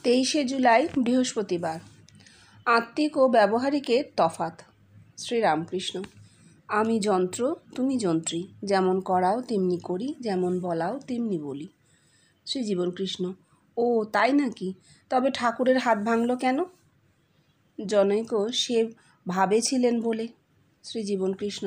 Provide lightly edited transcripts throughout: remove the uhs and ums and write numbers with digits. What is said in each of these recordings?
23শে জুলাই বৃহস্পতিবার। আত্মিক ও ব্যবহারিকের তফাৎ। শ্রীরামকৃষ্ণ। আমি যন্ত্র, তুমি যন্ত্রী, যেমন করাও তেমনি করি, যেমন বলাও তেমনি বলি। শ্রীজীবনকৃষ্ণ। ও তাই নাকি? তবে ঠাকুরের হাত ভাঙল কেন? জনৈক সে ভাবেছিলেন বলে। শ্রীজীবনকৃষ্ণ।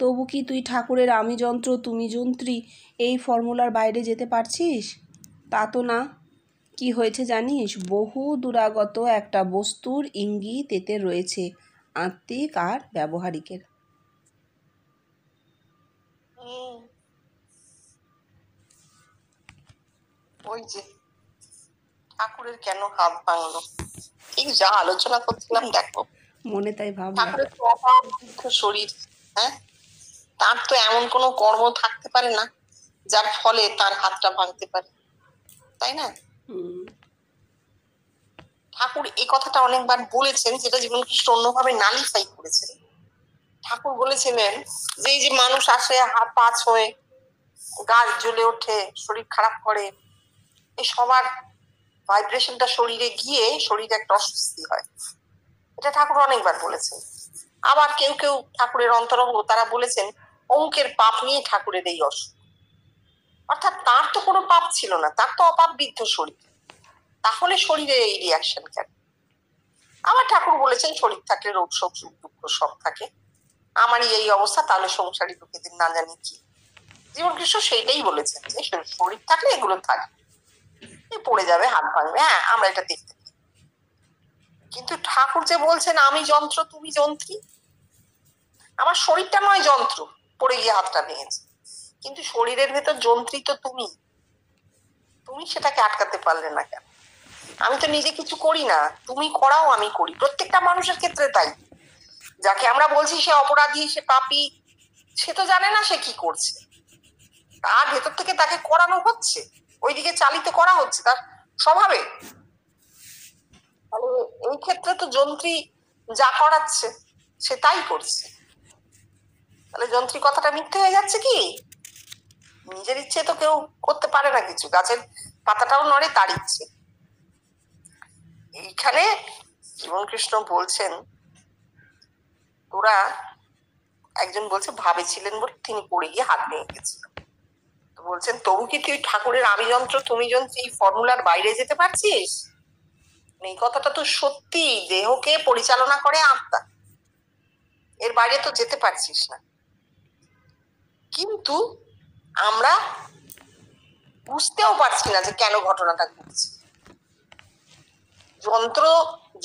তবু কি তুই ঠাকুরের আমি যন্ত্র তুমি যন্ত্রী এই ফর্মুলার বাইরে যেতে পারছিস? তা তো না। কি হয়েছে জানিস? বহু দূরাগত একটা বস্তুর ইঙ্গিত এতে রয়েছে, আত্মিক আর ব্যবহারিকের। ওই যে ঠাকুরের কেন হাত ভাঙলো, ঠিক যা আলোচনা করছিলাম, দেখো মনে তাই ভাবলাম। ঠাকুরের তো অপাবৃদ্ধ শরীর, হ্যাঁ, তার তো এমন কোনো কর্ম থাকতে পারে না যার ফলে তার হাতটা ভাঙতে পারে, তাই না? ঠাকুর এই কথাটা অনেকবার বলেছেন, যেটা জীবনকৃষ্ণ অন্যভাবে নালিফাই করেছেন। ঠাকুর বলেছিলেন যে এই যে মানুষ আসে হাত পা হয়ে, গাছ জ্বলে ওঠে, শরীর খারাপ করে, এই সবার ভাইব্রেশনটা শরীরে গিয়ে শরীরে একটা অস্বস্তি হয়। এটা ঠাকুর অনেকবার বলেছেন। আবার কেউ কেউ ঠাকুরের অন্তরঙ্গ তারা বলেছেন অঙ্কের পাপ নিয়ে ঠাকুরের এই অসুখ, অর্থাৎ তার তো কোনো পাপ ছিল না, তার তো অপাপবিদ্ধ শরীর, তাহলে শরীরে এই রিয়াকশন কেন? আবার ঠাকুর বলেছেন শরীর থাকলে রোগ শোক সুখ দুঃখ সব থাকে, আমারই এই অবস্থা, তাহলে সংসারী লোকেদের না জানি কি। জীবনকৃষ্ণ সেইটাই বলেছেন যে শরীর থাকলে এগুলো থাকবে, পড়ে যাবে, হাত ভাঙবে, হ্যাঁ আমরা এটা দেখতে পাই। কিন্তু ঠাকুর যে বলছেন আমি যন্ত্র তুমি যন্ত্রী, আমার শরীরটা নয় যন্ত্র, পড়ে গিয়ে হাতটা ভেঙেছে, কিন্তু শরীরের ভেতর যন্ত্রী তো তুমি, তুমি সেটাকে আটকাতে পারলে না কেন? আমি তো নিজে কিছু করি না, তুমি করাও আমি করি, প্রত্যেকটা মানুষের ক্ষেত্রে তাই। যাকে আমরা বলছি সে অপরাধী, সে পাপী, সে তো জানে না সে কি করছে, তার ভেতর থেকে তাকে করানো হচ্ছে, ওইদিকে চালিত করা হচ্ছে তার স্বভাবে। তাহলে এই ক্ষেত্রে তো যন্ত্রী যা করাচ্ছে সে তাই করছে, তাহলে যন্ত্রী কথাটা মিথ্যে হয়ে যাচ্ছে কি? নিজের ইচ্ছে তো কেউ করতে পারে না কিছু, গাছের পাতাটাও নড়ে তার ইচ্ছে। এইখানে জীবনকৃষ্ণ বলছেন তোরা, একজন বলছে ভাবেছিলেন বলে তিনি পড়ে গিয়ে হাত ভেঙে গেছিল, তো বলছেন তবু কি তুই ঠাকুরের আমি যন্ত্র তুমি যন্ত্র এই ফর্মুলার বাইরে যেতে পারছিস? এই কথাটা তো সত্যি, দেহকে পরিচালনা করে আত্মা, এর বাইরে তো যেতে পারছিস না। কিন্তু আমরা বুঝতেও পারছি না যে কেন ঘটনাটা ঘটছে।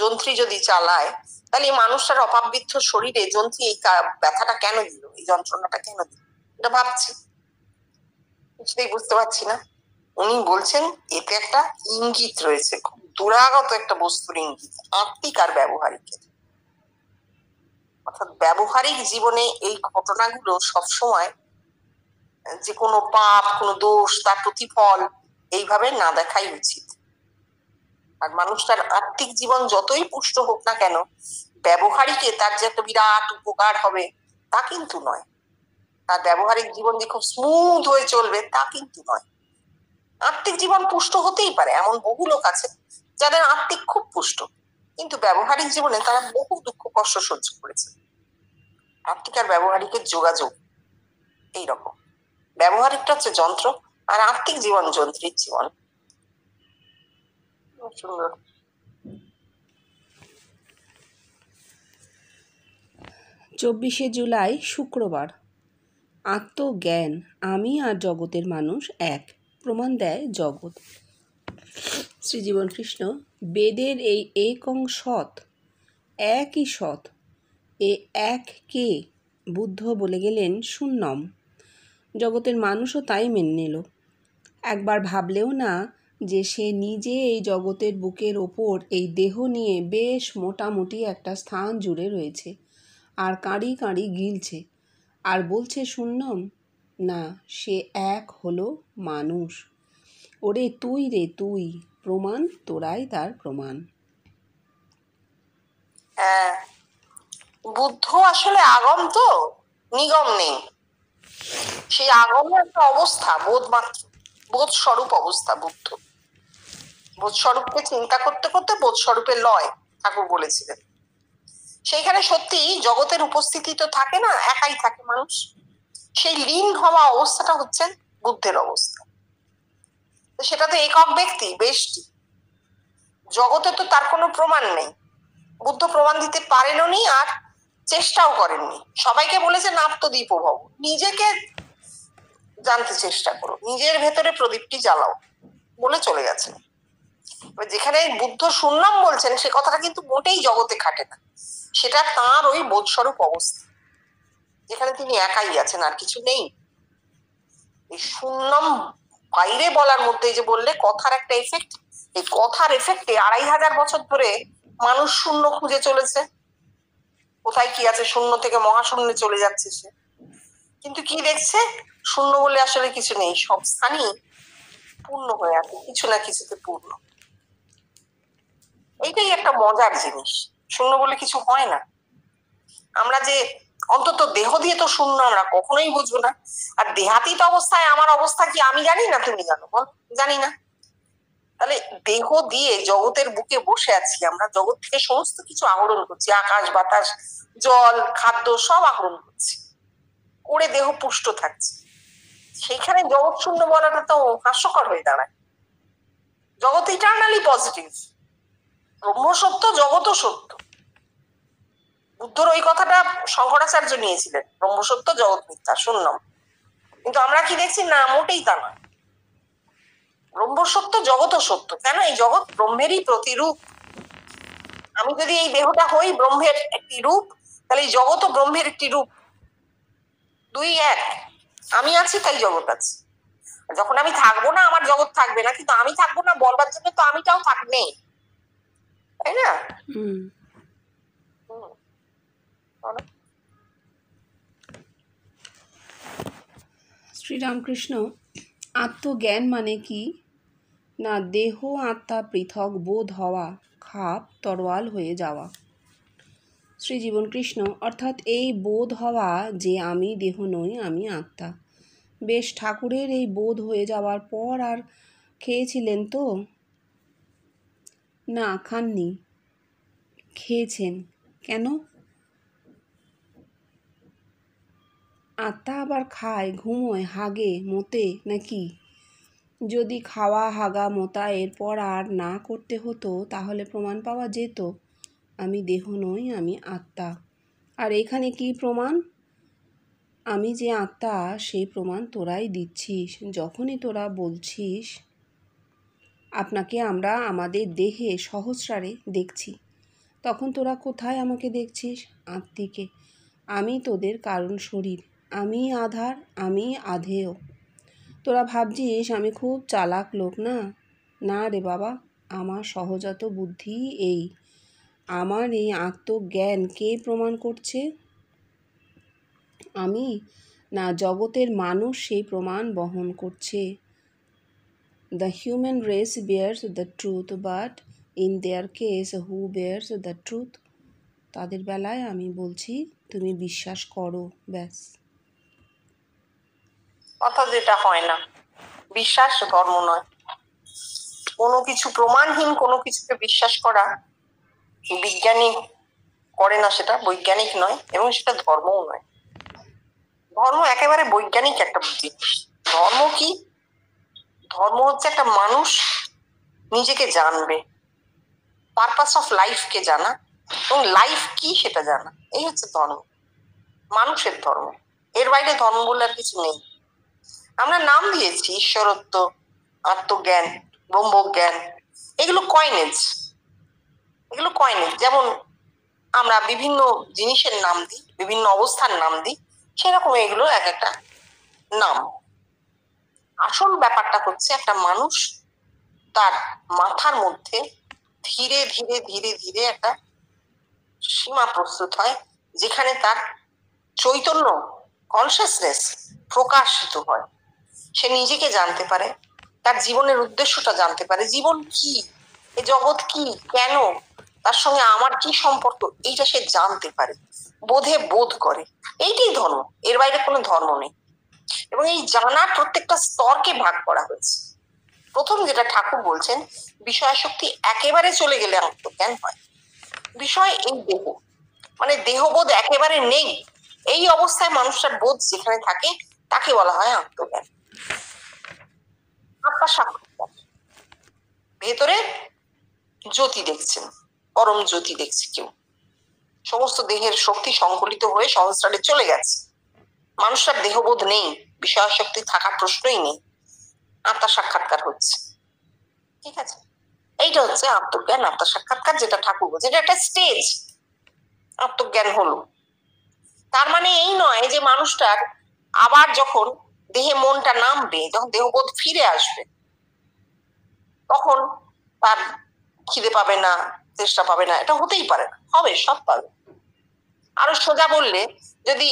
যন্ত্রী যদি চালায়, তাহলে এই মানুষটার অপাবৃদ্ধ শরীরে যন্ত্রী এই ব্যথাটা কেন দিল, এই যন্ত্রণাটা কেন দিল, এটা ভাবছি, কিছুতেই বুঝতে পারছি না। উনি বলছেন এতে একটা ইঙ্গিত রয়েছে, খুব দুরাগত একটা বস্তুর ইঙ্গিত, আত্মিক আর ব্যবহারিকের। অর্থাৎ ব্যবহারিক জীবনে এই ঘটনাগুলো সবসময় যে কোনো পাপ, কোনো দোষ, তার প্রতিফল এইভাবে না দেখাই উচিত। আর মানুষটার আত্মিক জীবন যতই পুষ্ট হোক না কেন, ব্যবহারিকে তার যে একটা বিরাট উপকার হবে তা কিন্তু নয়, তার ব্যবহারিক জীবন যে খুব স্মুথ হয়ে চলবে তা কিন্তু নয়। আত্মিক জীবন পুষ্ট হতেই পারে, এমন বহু লোক আছে যাদের আত্মিক খুব পুষ্ট, কিন্তু ব্যবহারিক জীবনে তারা বহু দুঃখ কষ্ট সহ্য করেছে। আত্মিক আর ব্যবহারিকের যোগাযোগ এইরকম, ব্যবহারিকটা হচ্ছে যন্ত্র আর আত্মিক জীবন যন্ত্রীর জীবন। সুন্দর। 24শে জুলাই শুক্রবার। আত্মজ্ঞান, আমি আর জগতের মানুষ এক, প্রমাণ দেয় জগৎ। শ্রীজীবনকৃষ্ণ। বেদের এই একং সৎ, একই সৎ, এ এক কে বুদ্ধ বলে গেলেন শূন্যম। জগতের মানুষও তাই মেনে নিল। একবার ভাবলেও না যে সে নিজে এই জগতের বুকের ওপর এই দেহ নিয়ে বেশ মোটামুটি একটা স্থান জুড়ে রয়েছে, আর কাঁড়ি কাঁড়ি গিলছে আর বলছে শূন্যম। না, সে এক হলো মানুষ। ওরে তুই রে তুই, প্রমাণ তোরাই তার প্রমাণ। হ্যাঁ, বুদ্ধ আসলে আগম, তো নিগম নেই, সেই আগমের একটা অবস্থা, বোধ মাত্র, বোধ স্বরূপ অবস্থা বুদ্ধ। বোধস্বরূপকে চিন্তা করতে করতে বোধস্বরূপে লয়, ঠাকুর বলেছিলেন। সেইখানে সত্যি জগতের উপস্থিতি তো থাকে না, একাই থাকে মানুষ। সেই লীন হওয়া অবস্থাটা হচ্ছে বুদ্ধের অবস্থা। তো সেটা তো একক ব্যক্তি, বেশটি জগতে তো তার কোনো প্রমাণ নেই। বুদ্ধ প্রমাণ দিতে পারেনও নি, আর চেষ্টাও করেননি। সবাইকে বলেছেন আত্মদীপ ভব, নিজেকে জানতে চেষ্টা করো, নিজের ভেতরে প্রদীপটি জ্বালাও বলে চলে গেছেন। যেখানে বুদ্ধ শূন্যম বলছেন, সে কথাটা কিন্তু মোটেই জগতে খাটে না। সেটা তার ওই বোধস্বরূপ অবস্থা, যেখানে তিনি একাই আছেন, আর কিছু নেই। এই শূন্যম বাইরে বলার মধ্যে যে বললে কথার একটা এফেক্ট, এই কথার এফেক্টে 2500 বছর ধরে মানুষ শূন্য খুঁজে চলেছে। কোথায় কি আছে, শূন্য থেকে মহাশূন্যে চলে যাচ্ছে সে, কিন্তু কি দেখছে, শূন্য বলে আসলে কিছু নেই, সব স্থানই পূর্ণ হয়ে আছে, কিছু না কিছুতে পূর্ণ। এইটাই একটা মজার জিনিস, শূন্য বলে কিছু হয় না। আমরা যে অন্তত দেহ দিয়ে তো শূন্য আমরা কখনোই বুঝবো না। আর দেহাতীত অবস্থায় আমার অবস্থা কি আমি জানি না, তুমি জানো? বল, জানি না। তাহলে দেহ দিয়ে জগতের বুকে বসে আছি আমরা, জগৎ থেকে সমস্ত কিছু আহরণ করছি, আকাশ বাতাস জল খাদ্য সব আহরণ করছি, করে দেহ পুষ্ট থাকছে। সেইখানে জগৎ শূন্য বলাটা তো হাস্যকর হয়ে দাঁড়ায়। জগৎ ইটারনালি পজিটিভ, ব্রহ্ম সত্য, জগৎও সত্য। বুদ্ধর ওই কথাটা শঙ্করাচার্য নিয়েছিলেন, ব্রহ্ম সত্য জগৎ মিথ্যা শূন্যম। কিন্তু আমরা কি দেখছি, না মোটেই তা নয়। ব্রহ্ম সত্য, জগৎও সত্য। কেন? এই জগৎ ব্রহ্মেরই প্রতিরূপ। আমি যদি এই দেহটা হই ব্রহ্মের একটি রূপ, তাহলে এই জগৎও ব্রহ্মের একটি রূপ, দুই এক। আমি আছি তাই জগৎ আছে। যখন আমি থাকবো না, আমার জগৎ থাকবে না। কিন্তু আমি থাকবো না বলবার জন্য তো আমিটাও থাকবে, তাই না? শ্রীরামকৃষ্ণ, আত্মজ্ঞান মানে কি? না দেহ আত্মা পৃথক বোধ হওয়া, খাপ তরোয়াল হয়ে যাওয়া। শ্রী জীবনকৃষ্ণ, অর্থাৎ এই বোধ হওয়া যে আমি দেহ নই, আমি আত্মা। বেশ, ঠাকুরের এই বোধ হয়ে যাওয়ার পর আর খেয়েছিলেন তো? না, খাননি। খেয়েছেন কেন? আত্মা আবার খায়, ঘুমোয়, হাগে, মোতে নাকি? যদি খাওয়া হাগা মোতা এরপর আর না করতে হতো, তাহলে প্রমাণ পাওয়া যেত আমি দেহ নই, আমি আত্মা। আর এখানে কি প্রমাণ? আমি যে আত্মা সেই প্রমাণ তোরাই দিচ্ছিস। যখনই তোরা বলছিস আপনাকে আমরা আমাদের দেহে সহস্রারে দেখছি, তখন তোরা কোথায় আমাকে দেখছিস? আত্মিকে। আমি তোদের কারণ শরীর, আমি আধার, আমি আধেয়। তোরা ভাবছিস আমি খুব চালাক লোক, না? না রে বাবা, আমার সহজাত বুদ্ধি এই। আমার এই আত্মজ্ঞান কে প্রমাণ করছে? আমি না জগতের মানুষ সেই প্রমাণ বহন করছে। The human race bears the truth, but in their case, who bears the truth? তাদের বেলায় আমি বলছি তুমি বিশ্বাস করো, ব্যাস। অর্থাৎ যেটা হয় না, বিশ্বাস ধর্ম নয়। কোনো কিছু প্রমাণহীন কোনো কিছুকে বিশ্বাস করা বিজ্ঞানী করে না, সেটা বৈজ্ঞানিক নয়, এবং সেটা ধর্মও নয়। ধর্ম একেবারে বৈজ্ঞানিক একটা জিনিস। ধর্ম কি? ধর্ম হচ্ছে একটা মানুষ নিজেকে জানবে, পারপাস অফ লাইফকে জানা, এবং লাইফ কি সেটা জানা। এই হচ্ছে ধর্ম, মানুষের ধর্ম। এর বাইরে ধর্ম বলে আর কিছু নেই। আমরা নাম দিয়েছি ঈশ্বরত্ব, আত্মজ্ঞান, ব্রহ্মজ্ঞান, এগুলো কয়নেজ। এগুলো কয়নেজ। যেমন আমরা বিভিন্ন জিনিসের নাম দিই, বিভিন্ন অবস্থার নাম দিই, সেরকম এগুলো এক একটা নাম। আসল ব্যাপারটা হচ্ছে একটা মানুষ তার মাথার মধ্যে ধীরে ধীরে ধীরে ধীরে একটা সীমা প্রস্তুত হয়, যেখানে তার চৈতন্য, কনসিয়াসনেস প্রকাশিত হয়। সে নিজেকে জানতে পারে, তার জীবনের উদ্দেশ্যটা জানতে পারে, জীবন কি, এ জগৎ কি, কেন, তার সঙ্গে আমার কি সম্পর্ক, এইটা সে জানতে পারে, বোধে বোধ করে। এইটাই ধর্ম, এর বাইরে কোনো ধর্ম নেই। এবং এই জানার প্রত্যেকটা স্তরকে ভাগ করা হয়েছে। প্রথম যেটা ঠাকুর বলছেন, বিষয়াসক্তি একেবারে চলে গেলে আত্মজ্ঞান হয়। বিষয় এই দেহ, মানে দেহবোধ একেবারে নেই, এই অবস্থায় মানুষটার বোধ যেখানে থাকে তাকে বলা হয় আত্মজ্ঞান। আত্মার সাক্ষাৎকার, ভেতরে জ্যোতি দেখছেন, পরম জ্যোতি দেখছে কেউ, সমস্ত দেহের শক্তি সংকলিত হয়ে সহস্রারে চলে গেছে, মানুষটার দেহবোধ নেই, বিষয়াসক্তি থাকার প্রশ্নই নেই, আত্মার সাক্ষাৎকার হচ্ছে। ঠিক আছে, এইটা হচ্ছে আত্মজ্ঞান, আত্মার সাক্ষাৎকার, যেটা ঠাকুর বলছে এটা একটা স্টেজ। আত্মজ্ঞান হলো, তার মানে এই নয় যে মানুষটার আবার যখন দেহে মনটা নামবে, যখন দেহবোধ ফিরে আসবে, তখন তার খিদে পাবে না, চেষ্টা পাবে না, এটা হতেই পারে না, হবে, সব পাবে। আরো সোজা বললে, যদি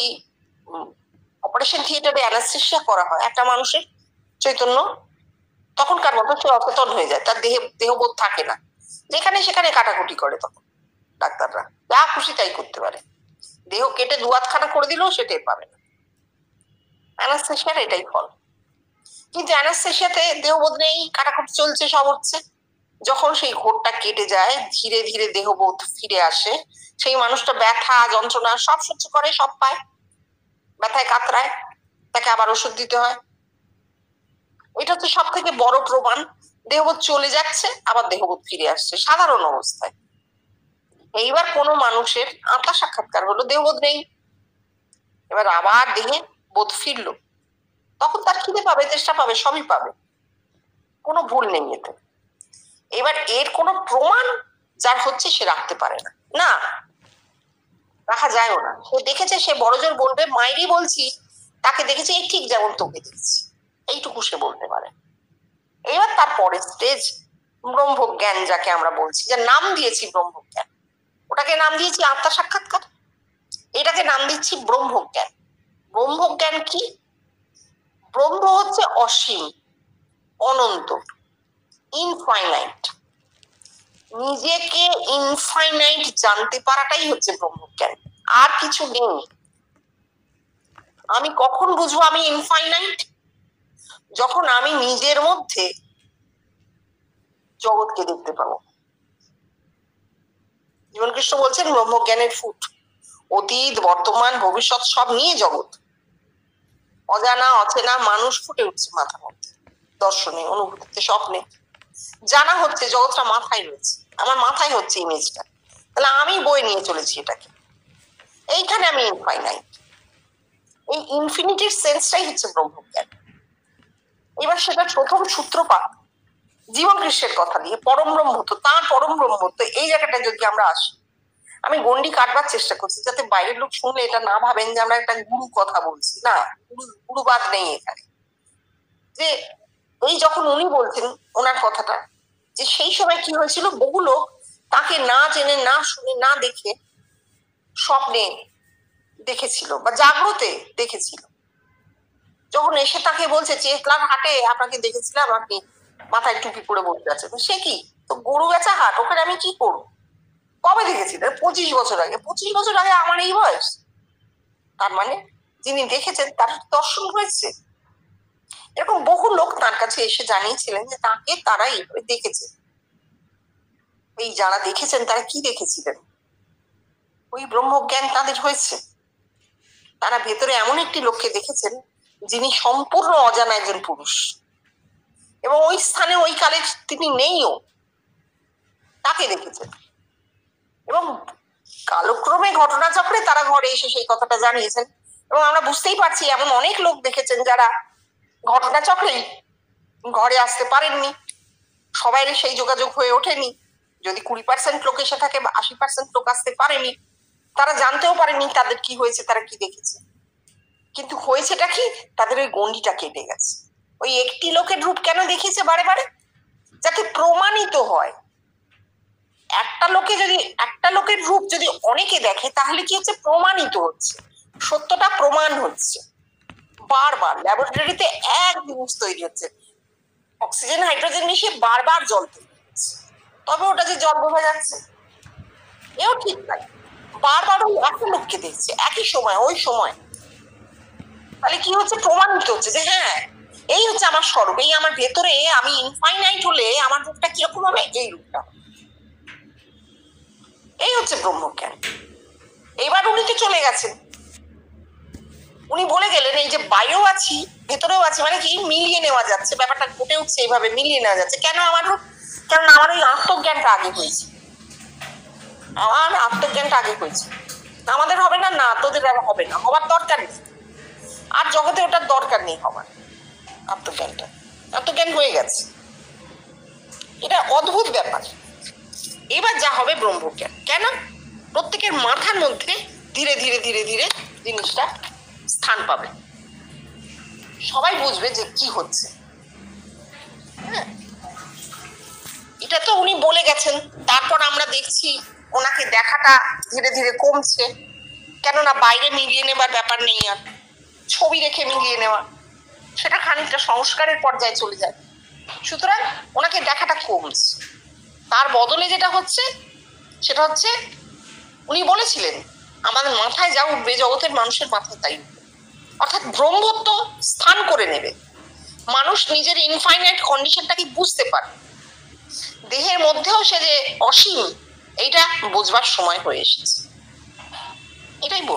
অপারেশন থিয়েটারে অ্যানাস্থেসিয়া করা হয় একটা মানুষের চৈতন্য, তখনকার মতো সে অচেতন হয়ে যায়, তার দেহবোধ থাকে না, যেখানে সেখানে কাটাকুটি করে, তখন ডাক্তাররা যা খুশি তাই করতে পারে, দেহ কেটে দুয়াতখানা করে দিলেও সে টের পাবে না। অ্যানাস্থেসিয়ার এটাই ফল। কিন্তু অ্যানাস্থেসিয়াতে দেহবোধ নেই, কাটাকুটি চলছে, সব হচ্ছে। যখন সেই ঘোরটা কেটে যায়, ধীরে ধীরে দেহবোধ ফিরে আসে, সেই মানুষটা ব্যথা যন্ত্রণা সব সহ্য করে, সব পায়, ব্যথায় কাতরায়, তাকে আবার ওষুধ দিতে হয়। এটা হচ্ছে সব থেকে বড় প্রমাণ, দেহবোধ চলে যাচ্ছে, আবার দেহবোধ ফিরে আসছে সাধারণ অবস্থায়। এইবার কোনো মানুষের আত্মা সাক্ষাৎকার হলো, দেহবোধ নেই, এবার আবার দেহে বোধ ফিরলো, তখন তার খিদে পাবে, চেষ্টা পাবে, সবই পাবে, কোনো ভুল নেই এতে। এবার এর কোনো প্রমাণ যার হচ্ছে সে রাখতে পারে না, না রাখা যায়ও না। সে দেখেছে, সে বড়জোর বলবে, মায়েরই বলছি, তাকে দেখেছে এই ঠিক যেমন তোকে দেখেছি, এইটুকু সে বলতে পারে। এবার তার পরের স্টেজ ব্রহ্মজ্ঞান, যাকে আমরা বলছি, যার নাম দিয়েছি ব্রহ্মজ্ঞান, ওটাকে নাম দিয়েছি আত্মা সাক্ষাৎকার, এটাকে নাম দিচ্ছি ব্রহ্মজ্ঞান। ব্রহ্মজ্ঞান কি? ব্রহ্ম হচ্ছে অসীম, অনন্ত, ইনফাইনাইট। নিজেকে ইনফাইনাইট জানতে পারাটাই হচ্ছে ব্রহ্মজ্ঞান, আর কিছু নেই। আমি কখন বুঝবো আমি ইনফাইনাইট? যখন আমি নিজের মধ্যে জগৎকে দেখতে পাবো। জীবনকৃষ্ণ বলছেন ব্রহ্মজ্ঞানের ফুট, অতীত বর্তমান ভবিষ্যৎ সব নিয়ে জগৎ, অজানা অচেনা মানুষ ফুটে উঠছে মাথার মধ্যে, দর্শনে, অনুভূতিতে, স্বপ্নে। জানা হচ্ছে জগৎটা মাথায় রয়েছে, আমার মাথায় হচ্ছে ইমেজটা, তাহলে আমি বই নিয়ে চলেছি এটাকে, এইখানে আমি ইনফাইনাইট। এই ইনফিনিটির সেন্সটাই হচ্ছে ব্রহ্মজ্ঞান। এবার সেটা প্রথম সূত্রপাত জীবন কৃষ্ণের কথা দিয়ে, পরম ব্রহ্মত্ব, তার পরম ব্রহ্মত্ব, এই জায়গাটা যদি আমরা আসি, আমি গন্ডি কাটবার চেষ্টা করছি যাতে বাইরের লোক শুনলে এটা না ভাবেন যে আমরা একটা গুরু কথা বলছি, না, গুরুবাদ নেই এখানে। যে এই যখন উনি বলছেন ওনার কথাটা, যে সেই সময় কি হয়েছিল, বহু লোক তাকে না জেনে, না শুনে, না দেখে স্বপ্নে দেখেছিল বা জাগ্রতে দেখেছিল। যখন এসে তাকে বলছে, চেতলার হাটে আপনাকে দেখেছিলাম, আপনি মাথায় টুপি পরে বসে আছেন, সে কি, তো গরু বেচা হাট, ওখানে আমি কি করবো? কবে দেখেছিলেন? 25 বছর আগে। 25 বছর আগে আমার এই বয়স, তার মানে যিনি দেখেছেন তার দর্শন হয়েছে। এরকম বহু লোক তার কাছে এসে জানিয়েছিলেন যে তাকে তারা এইভাবে দেখেছে। এই যারা দেখেছেন তারা কি দেখেছিলেন? ওই ব্রহ্মজ্ঞান তাদের হয়েছে। তারা ভেতরে এমন একটি লোককে দেখেছেন যিনি সম্পূর্ণ অজানা একজন পুরুষ, এবং ওই স্থানে ওই কালে তিনি নেইও, তাকে দেখেছেন। এবং কালক্রমে ঘটনাচক্রে তারা ঘরে এসে সেই কথাটা জানিয়েছেন, এবং আমরা বুঝতেই পারছি এমন অনেক লোক দেখেছেন যারা ঘটনাচক্রেই ঘরে আসতে পারেননি, সবাই সেই যোগাযোগ হয়ে ওঠেনি। যদি 20% লোক এসে থাকে বা 80% লোক আসতে পারেনি, তারা জানতেও পারেনি তাদের কি হয়েছে, তারা কি দেখেছে। কিন্তু হয়েছেটা কি, তাদের ওই গন্ডিটা কেটে গেছে। ওই একটি লোকের রূপ কেন দেখিয়েছে বারে বারে? যাতে প্রমাণিত হয়। একটা লোকের রূপ যদি অনেকে দেখে, তাহলে কি হচ্ছে, প্রমাণিত হচ্ছে, সত্যটা প্রমাণ হচ্ছে। বারবার ল্যাবরেটরিতে এক জিনিস তৈরি হচ্ছে, অক্সিজেন হাইড্রোজেন মিশিয়ে বারবার জল তৈরি হচ্ছে, তবে ওটা যে জল বোঝা যাচ্ছে, এও ঠিক তাই। বারবার ওই একটা লোককে দেখছে একই সময়, ওই সময়, তাহলে কি হচ্ছে, প্রমাণিত হচ্ছে যে হ্যাঁ এই হচ্ছে আমার স্বরূপ, এই আমার ভেতরে আমি ইনফাইনাইট হলে আমার রূপটা কিরকম হবে, এই রূপটা। এই হচ্ছে ব্রহ্মজ্ঞান। এবার উনি তো চলে গেছেন, উনি বলে গেলেন এই যে বাইরেও আছি ভেতরেও আছি, মানে কি মিলিয়ে নেওয়া যাচ্ছে, ব্যাপারটা ঘটে উঠছে এইভাবে মিলিয়ে নেওয়া যাচ্ছে। কেন আমার রূপ? কারণ আমার ওই আত্মজ্ঞানটা আগে হয়েছে, আমার আত্মজ্ঞানটা আগে হয়েছে। আমাদের হবে না, না তোদের হবে না, হবার দরকার নেই, আর জগতে ওটার দরকার নেই হবার। আত্মজ্ঞান হয়ে গেছে, এটা অদ্ভুত ব্যাপার। এবার যা হবে ব্রহ্মজ্ঞান। কেন? প্রত্যেকের মাথার মধ্যে ধীরে ধীরে ধীরে ধীরে জিনিসটা স্থান পাবে, সবাই বুঝবে যে কি হচ্ছে। হ্যাঁ, এটা তো উনি বলে গেছেন। তারপর আমরা দেখছি ওনাকে দেখাটা ধীরে ধীরে কমছে, কেননা বাইরে মিলিয়ে নেবার ব্যাপার নেই, আর ছবি রেখে মিলিয়ে নেওয়া সেটা খানিকটা সংস্কারের পর্যায়ে চলে যায়। সুতরাং ওনাকে দেখাটা কমছে। তার বদলে যেটা হচ্ছে সেটা হচ্ছে উনি বলেছিলেন আমাদের মাথায় যা উঠবে জগতের মানুষের মাথায় তাই উঠবে, অর্থাৎ ব্রহ্মত্ব স্থান করে নেবে। মানুষ নিজের ইনফাইনাইট কন্ডিশনটাকে বুঝতে পারে, দেহের মধ্যেও সে যে অসীম এইটা বুঝবার সময় হয়ে এসেছে, এটাই বলবো।